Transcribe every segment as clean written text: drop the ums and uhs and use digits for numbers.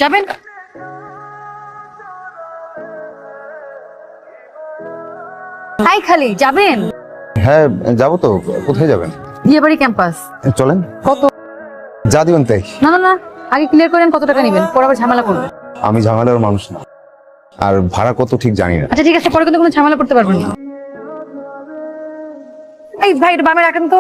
যাবেন? হাই খালি যাবেন? হ্যাঁ যাবো তো। কোথায় যাবেন? বিয়েবাড়ি ক্যাম্পাস। চলেন। কত? যা দিবেন তাই। না না না, আগে ক্লিয়ার করেন কত টাকা নেবেন, পরে আবার ঝামেলা করবেন। আমি ঝামেলার মানুষ না, আর ভাড়া কত ঠিক জানি না। আচ্ছা ঠিক আছে, পরে কিন্তু কোনো ঝামেলা করতে পারবেন না। এই ভাই এটা বামে রাখেন তো।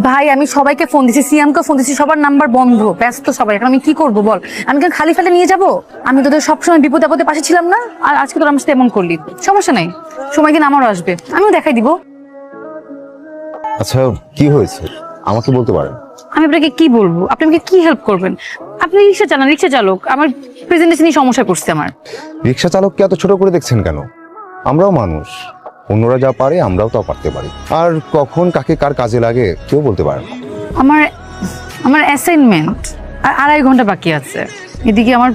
ভাই আমি সবাইকে ফোন দিছি, সিয়ামকে ফোন দিছি, সবার নাম্বার বন্ধ, ব্যস্ত সবাই। এখন আমি কি করবো বল? আমি কেন খালি ফেলে নিয়ে যাবো? আমি তোদের সবসময় বিপদ আপদে পাশে ছিলাম না, আর আজকে তোর আমার সাথে এমন করলি। সমস্যা নাই, সময় কিন্তু আমারও আসবে, আমিও দেখাই দিব। আচ্ছা কি হয়েছে আমাকে বলতে পারেন? আমি আপনাকে কি বলবো? আপনি আমাকে কি হেল্প করবেন? আপনি রিক্সা চালান, রিক্সা চালক, আমার প্রেজেন্টেশনই সমস্যা করছে আমার। রিক্সা চালককে এত ছোট করে দেখছেন কেন? আমরাও মানুষ, অন্যরা যা পারে আমরাও তা পারতে পারি। আর কখন কাকে কার কাজে লাগে কেউ বলতে পারে না। আমার আমার অ্যাসাইনমেন্ট আর 2.5 ঘন্টা বাকি আছে। এদিকে আমার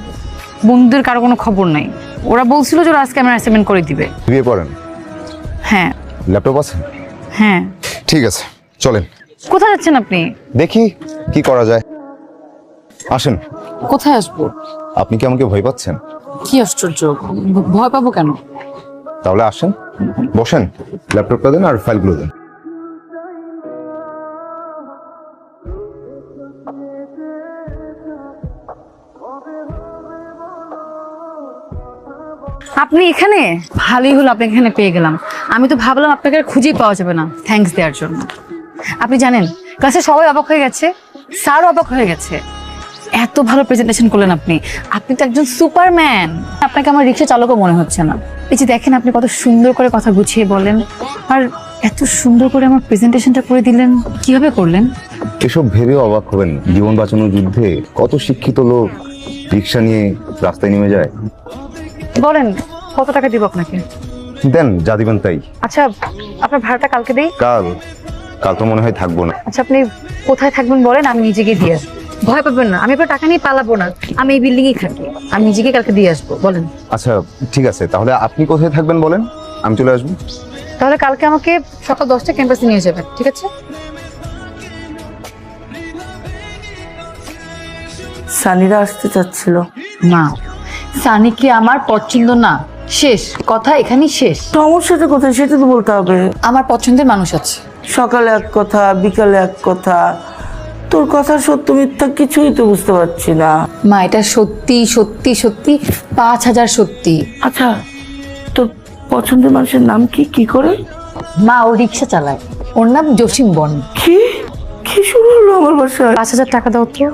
বন্ধুদের কারো কোনো খবর নাই। ওরা বলছিল যে ওরা আজকে আমার অ্যাসাইনমেন্ট করে দিবে। বিয়ে পড়েন? হ্যাঁ ল্যাপটপ আছে? হ্যাঁ। ঠিক আছে চলেন। কোথায় যাচ্ছেন আপনি? দেখি কি করা যায়, আসেন। কোথায় আসবো? আপনি কি আমাকে ভয় পাচ্ছেন? কি আশ্চর্য, ভয় পাবো কেন? তাহলে আসেন, বসেন, ল্যাপটপটা দেন আর ফাইলগুলো দেন। আপনি এখানে? ভালোই হলো আপনি এখানে পেয়ে গেলাম। আমি তো ভাবলাম আপনাকে আর খুঁজেই পাওয়া যাবে না থ্যাঙ্কস দেওয়ার জন্য। আপনি জানেন ক্লাসে সবাই অবাক হয়ে গেছে, স্যারও অবাক হয়ে গেছে। এত ভালো প্রেজেন্টেশন করলেন আপনি। আপনি তো একজন সুপারম্যান। আপনাকে আমার রিক্সা চালকও মনে হচ্ছে না। এই যে দেখেন আপনি কত সুন্দর করে কথা গুছিয়ে বলেন, আর এত সুন্দর করে আমার প্রেজেন্টেশনটা করে দিলেন। কিভাবে করলেন? এসব ভেবে অবাক হবেন, জীবন বাঁচানোর যুদ্ধে কত শিক্ষিত লোক রিক্সা নিয়ে রাস্তায় নেমে যায়। বলেন কত টাকা দিব আপনাকে? দেন যা দিবেন তাই। আচ্ছা আপনার ভাড়াটা কালকে দেই। কাল? কাল তো মনে হয় থাকবো না। আচ্ছা আপনি কোথায় থাকবেন বলেন, আমি নিজেকে দিয়ে আসবো। ভয় পাবেন না, আমি আপনার টাকা নিয়ে পালাবো না। আমি এই বিল্ডিং এ থাকি, আমি নিজেকে কালকে দিয়ে আসবো। বলেন। আচ্ছা ঠিক আছে, তাহলে আপনি কোথায় থাকবেন বলেন, আমি চলে আসবো। তাহলে কালকে আমাকে সকাল 10টায় ক্যাম্পাসে নিয়ে যাবেন, ঠিক আছে? সানিরা আসতে চাচ্ছিল। না, সানিকে আমার পছন্দ না, শেষ কথা, এখানেই শেষ। সমস্যাটা কোথায় সেটা তো বলতে হবে। আমার পছন্দের মানুষ আছে। সকালে এক কথা, বিকালে এক কথা, তোর কথা সত্য মিথ্যা কিছুই তো বুঝতে পারছি না। মা এটা সত্যি সত্যি সত্যি, 5000 সত্যি। আচ্ছা তোর পছন্দের মানুষের নাম কি, কি করে? মা ও রিক্সা চালায়, ওর নাম জসিম বন। কি কি শুরু হলো আমার বাসায়? 5000 টাকা দাও তো।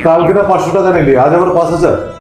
কালকে না 500 টাকা নিলি, আজ আবার 5000?